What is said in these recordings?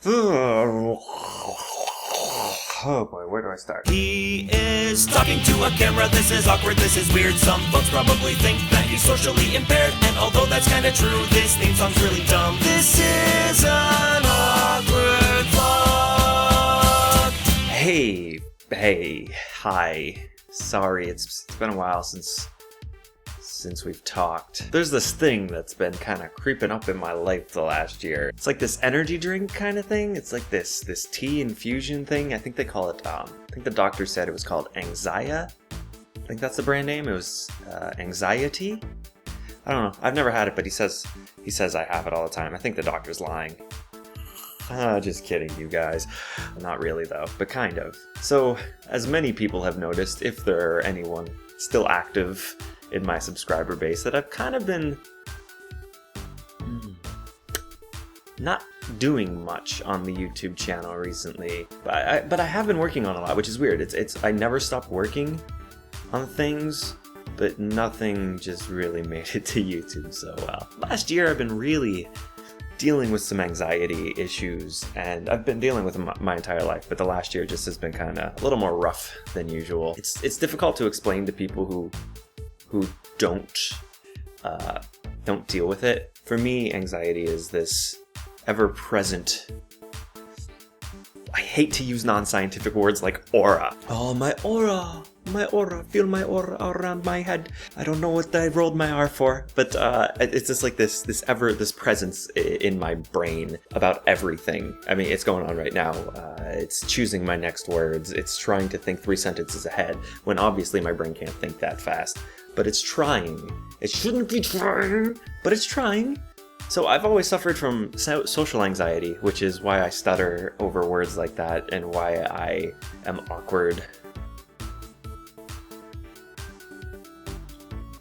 Oh boy, where do I start? He is talking to a camera. This is awkward, this is weird. Some folks probably think that he's socially impaired, and although that's kinda true, this theme song's really dumb. This is an awkward vlog. Hey, hi. Sorry, it's been a while since we've talked. There's this thing that's been kind of creeping up in my life the last year. It's like this energy drink kind of thing. It's like this tea infusion thing. I think they call it, I think the doctor said it was called Anxiety. I think that's the brand name. It was Anxiety. I don't know. I've never had it, but he says I have it all the time. I think the doctor's lying. Just kidding, you guys. Not really, though, but kind of. So, as many people have noticed, if there are anyone still active in my subscriber base, that I've kind of been not doing much on the YouTube channel recently, but I have been working on a lot, which is weird. It's I never stop working on things, but nothing just really made it to YouTube so well. Last year I've been really dealing with some anxiety issues, and I've been dealing with them my entire life, but the last year just has been kind of a little more rough than usual. It's difficult to explain to people who don't deal with it. For me, anxiety is this ever-present, I hate to use non-scientific words like aura. Oh, my aura, feel my aura around my head. I don't know what I rolled my R for, but it's just like this presence in my brain about everything. I mean, it's going on right now. It's choosing my next words. It's trying to think 3 sentences ahead, when obviously my brain can't think that fast. But it's trying. It shouldn't be trying, but it's trying. So I've always suffered from social anxiety, which is why I stutter over words like that and why I am awkward.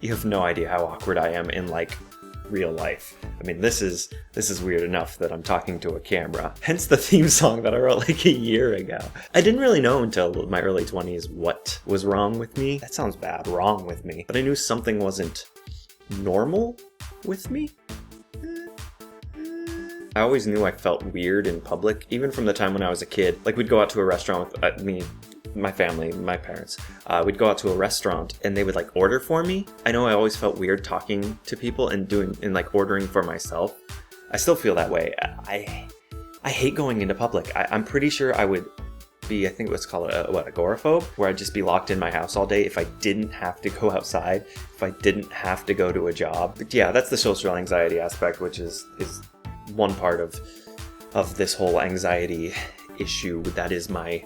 You have no idea how awkward I am in, like, real life. I mean, this is weird enough that I'm talking to a camera. Hence the theme song that I wrote like a year ago. I didn't really know until my early 20s what was wrong with me. That sounds bad, wrong with me. But I knew something wasn't normal with me. I always knew I felt weird in public, even from the time when I was a kid. Like, we'd go out to a restaurant with me, my family, my parents. We'd go out to a restaurant and they would like order for me. I know I always felt weird talking to people and like ordering for myself. I still feel that way. I hate going into public. I'm pretty sure I would be, I think what's called agoraphobe, where I'd just be locked in my house all day if I didn't have to go outside, if I didn't have to go to a job. But yeah, that's the social anxiety aspect, which is one part of this whole anxiety issue. That is my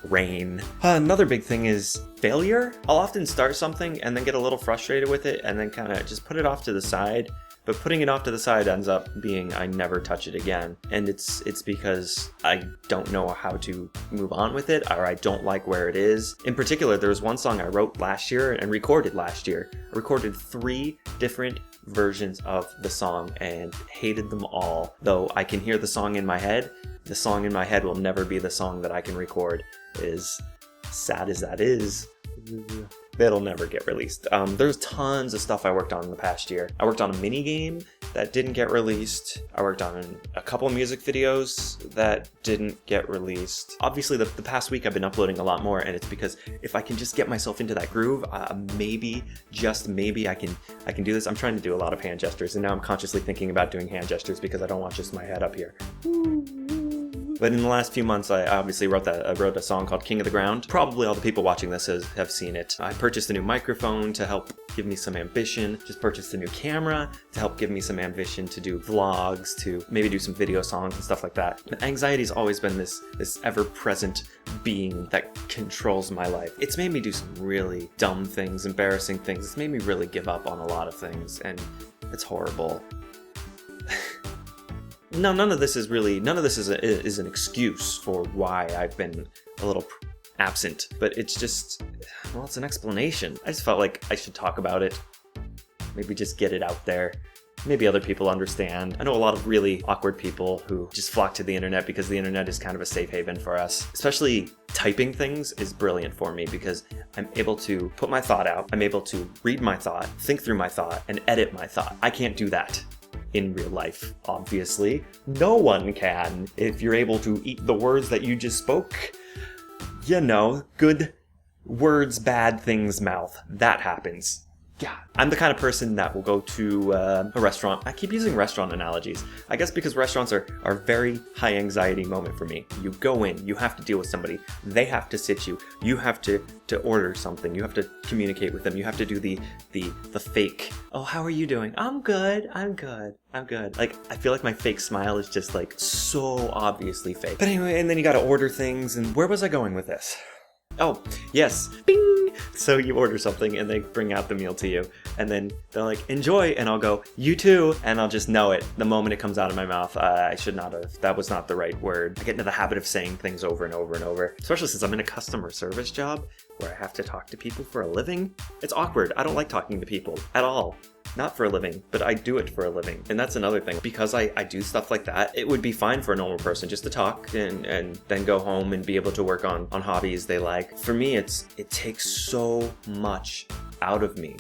brain. Another big thing is failure. I'll often start something and then get a little frustrated with it and then kind of just put it off to the side. But putting it off to the side ends up being I never touch it again. And it's because I don't know how to move on with it, or I don't like where it is. In particular, there was one song I wrote last year and recorded last year. I recorded 3 different versions of the song and hated them all. Though I can hear the song in my head, the song in my head will never be the song that I can record. As sad as that is, it'll never get released. There's tons of stuff I worked on in the past year. I worked on a mini game that didn't get released. I worked on a couple music videos that didn't get released. Obviously, the past week I've been uploading a lot more, and it's because if I can just get myself into that groove, maybe, just maybe, I can do this. I'm trying to do a lot of hand gestures, and now I'm consciously thinking about doing hand gestures because I don't want just my head up here. But in the last few months, I obviously wrote a song called King of the Ground. Probably all the people watching this have seen it. I purchased a new microphone to help give me some ambition. Just purchased a new camera to help give me some ambition to do vlogs, to maybe do some video songs and stuff like that. But anxiety's always been this ever-present being that controls my life. It's made me do some really dumb things, embarrassing things. It's made me really give up on a lot of things, and it's horrible. No, none of this is an excuse for why I've been a little absent, but it's just, well, it's an explanation. I just felt like I should talk about it. Maybe just get it out there. Maybe other people understand. I know a lot of really awkward people who just flock to the internet because the internet is kind of a safe haven for us. Especially typing things is brilliant for me because I'm able to put my thought out. I'm able to read my thought, think through my thought, and edit my thought. I can't do that in real life, obviously. No one can. If you're able to eat the words that you just spoke, good words, bad things mouth. That happens. Yeah, I'm the kind of person that will go to a restaurant. I keep using restaurant analogies. I guess because restaurants are very high anxiety moment for me. You go in, you have to deal with somebody. They have to sit you. You have to order something. You have to communicate with them. You have to do the fake. Oh, how are you doing? I'm good. Like, I feel like my fake smile is just like so obviously fake. But anyway, and then you gotta order things. And where was I going with this? Oh, yes. Bing! So you order something and they bring out the meal to you. And then they're like, enjoy. And I'll go, you too. And I'll just know it the moment it comes out of my mouth. I should not have. That was not the right word. I get into the habit of saying things over and over and over. Especially since I'm in a customer service job where I have to talk to people for a living. It's awkward. I don't like talking to people at all. Not for a living, but I do it for a living. And that's another thing. Because I do stuff like that, it would be fine for a normal person just to talk and then go home and be able to work on hobbies they like. For me, it takes so much out of me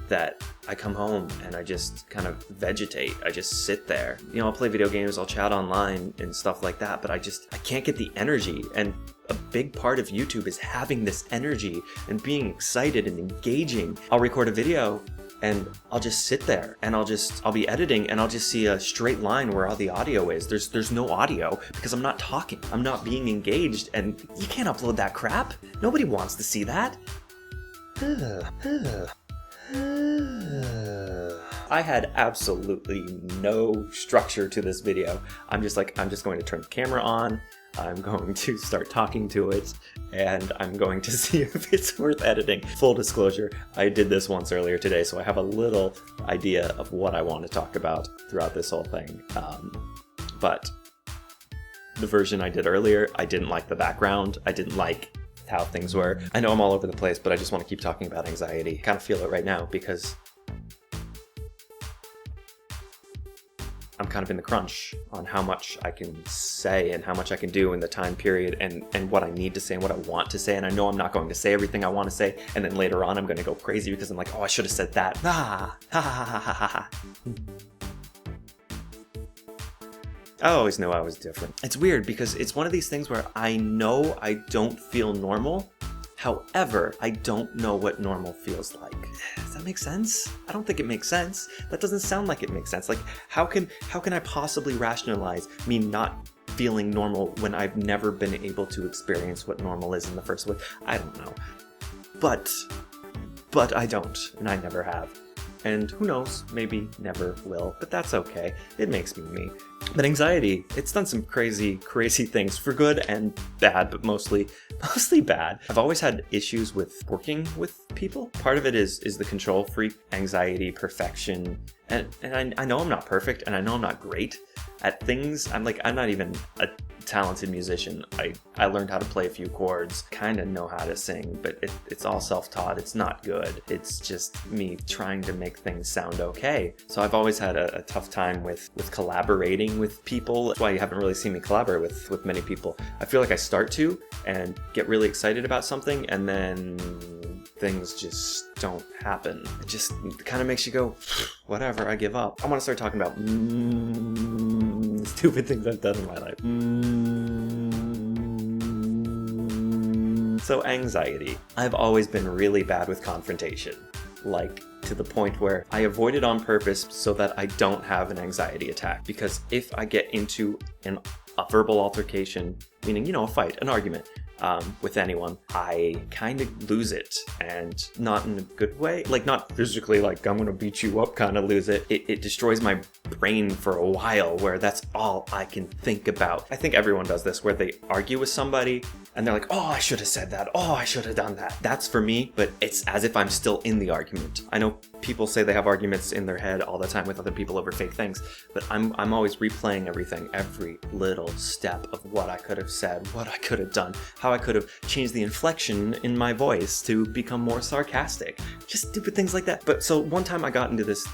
that I come home and I just kind of vegetate. I just sit there. I'll play video games, I'll chat online and stuff like that, but I can't get the energy. And a big part of YouTube is having this energy and being excited and engaging. I'll record a video and I'll just sit there and I'll be editing and I'll just see a straight line where all the audio is. There's no audio because I'm not talking. I'm not being engaged, and you can't upload that crap. Nobody wants to see that. I had absolutely no structure to this video. I'm just going to turn the camera on. I'm going to start talking to it, and I'm going to see if it's worth editing. Full disclosure, I did this once earlier today, so I have a little idea of what I want to talk about throughout this whole thing. But the version I did earlier, I didn't like the background. I didn't like how things were. I know I'm all over the place, but I just want to keep talking about anxiety. I kind of feel it right now because I'm kind of in the crunch on how much I can say and how much I can do in the time period and what I need to say and what I want to say. And I know I'm not going to say everything I want to say. And then later on, I'm going to go crazy because I'm like, oh, I should have said that. I always knew I was different. It's weird because it's one of these things where I know I don't feel normal. However, I don't know what normal feels like. Does that make sense? I don't think it makes sense. That doesn't sound like it makes sense. Like, how can I possibly rationalize me not feeling normal when I've never been able to experience what normal is in the first place? I don't know. But I don't, and I never have. And who knows, maybe never will, but that's okay. It makes me me. But anxiety, it's done some crazy things for good and bad, but mostly bad. I've always had issues with working with people. Part of it is the control freak, anxiety, perfection. And I know I'm not perfect, and I know I'm not great at things. I'm not even a talented musician. I learned how to play a few chords, kind of know how to sing, but it's all self-taught. It's not good. It's just me trying to make things sound okay. So I've always had a tough time with collaborating with people. That's why you haven't really seen me collaborate with many people. I feel like I start to and get really excited about something, and then things just don't happen. It just kind of makes you go, whatever, I give up. I want to start talking about stupid things I've done in my life. So anxiety. I've always been really bad with confrontation. Like, to the point where I avoid it on purpose so that I don't have an anxiety attack. Because if I get into a verbal altercation, meaning, a fight, an argument, with anyone, I kind of lose it, and not in a good way. Like, not physically, like, I'm gonna beat you up kind of lose it. It destroys my brain for a while, where that's all I can think about. I think everyone does this, where they argue with somebody, and they're like, oh, I should have said that. Oh, I should have done that. That's for me, but it's as if I'm still in the argument. I know people say they have arguments in their head all the time with other people over fake things, but I'm always replaying everything, every little step of what I could have said, what I could have done, how I could have changed the inflection in my voice to become more sarcastic. Just stupid things like that. But so one time I got into this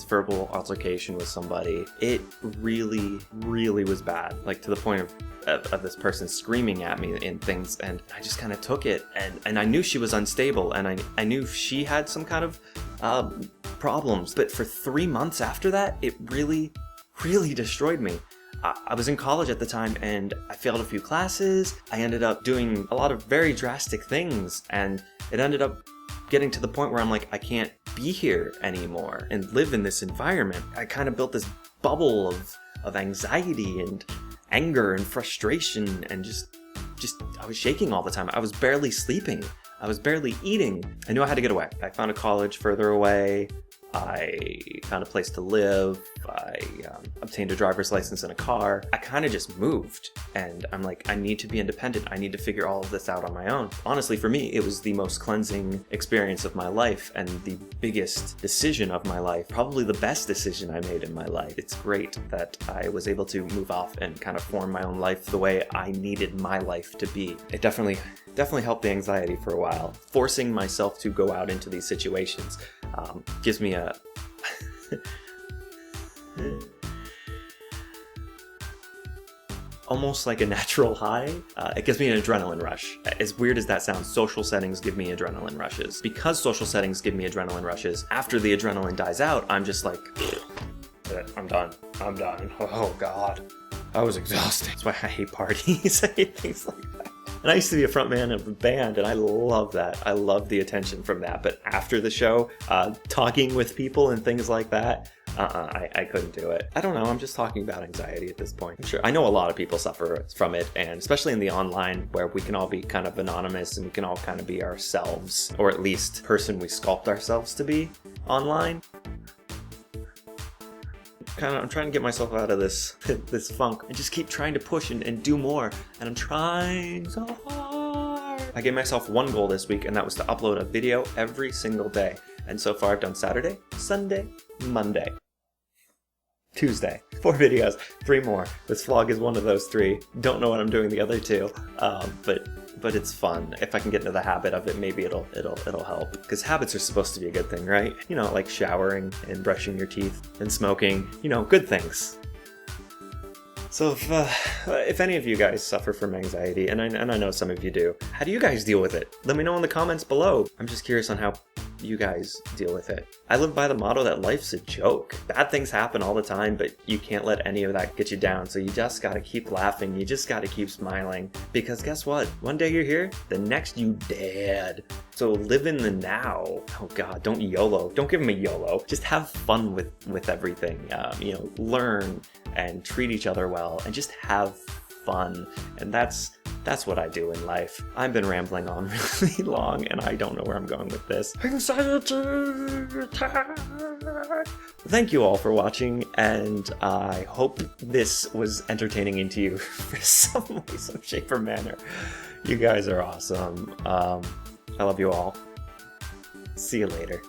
verbal altercation with somebody. It really, really was bad. Like, to the point of this person screaming at me in things, and I just kind of took it, and I knew she was unstable, and I knew she had some kind of problems. But for 3 months after that, it really, really destroyed me. I was in college at the time and I failed a few classes. I ended up doing a lot of very drastic things, and it ended up getting to the point where I'm like, I can't be here anymore and live in this environment. I kind of built this bubble of anxiety and anger and frustration, and just I was shaking all the time. I was barely sleeping. I was barely eating. I knew I had to get away. I found a college further away. I found a place to live. I obtained a driver's license and a car. I kind of just moved, and I'm like, I need to be independent. I need to figure all of this out on my own. Honestly, for me, it was the most cleansing experience of my life and the biggest decision of my life. Probably the best decision I made in my life. It's great that I was able to move off and kind of form my own life the way I needed my life to be. It definitely helped the anxiety for a while. Forcing myself to go out into these situations gives me a almost like a natural high. It gives me an adrenaline rush. As weird as that sounds, social settings give me adrenaline rushes. Because social settings give me adrenaline rushes, after the adrenaline dies out, I'm just like, I'm done. Oh God, I was exhausted. That's why I hate parties. I hate things like that. And I used to be a frontman of a band, and I love that. I love the attention from that. But after the show, talking with people and things like that, I couldn't do it. I don't know. I'm just talking about anxiety at this point. I'm sure I know a lot of people suffer from it, and especially in the online, where we can all be kind of anonymous and we can all kind of be ourselves, or at least the person we sculpt ourselves to be online. I'm trying to get myself out of this funk and just keep trying to push and do more, and I'm trying so hard. I gave myself one goal this week, and that was to upload a video every single day, and so far I've done Saturday, Sunday, Monday, Tuesday. 4 videos, 3 more. This vlog is one of those 3. Don't know what I'm doing the other 2, but it's fun. If I can get into the habit of it, maybe it'll help. Because habits are supposed to be a good thing, right? You know, like showering and brushing your teeth and smoking. You know, good things. So if any of you guys suffer from anxiety, and I know some of you do, how do you guys deal with it? Let me know in the comments below. I'm just curious on how you guys deal with it. I live by the motto that life's a joke. Bad things happen all the time, but you can't let any of that get you down. So you just gotta keep laughing. You just gotta keep smiling. Because guess what? One day you're here, the next you dead. So live in the now. Oh God, don't YOLO. Don't give them a YOLO. Just have fun with everything. You know, learn and treat each other well and just have fun. And that's what I do in life. I've been rambling on really long, and I don't know where I'm going with this. Anxiety attack! Thank you all for watching, and I hope this was entertaining to you for some way, some shape, or manner. You guys are awesome. I love you all. See you later.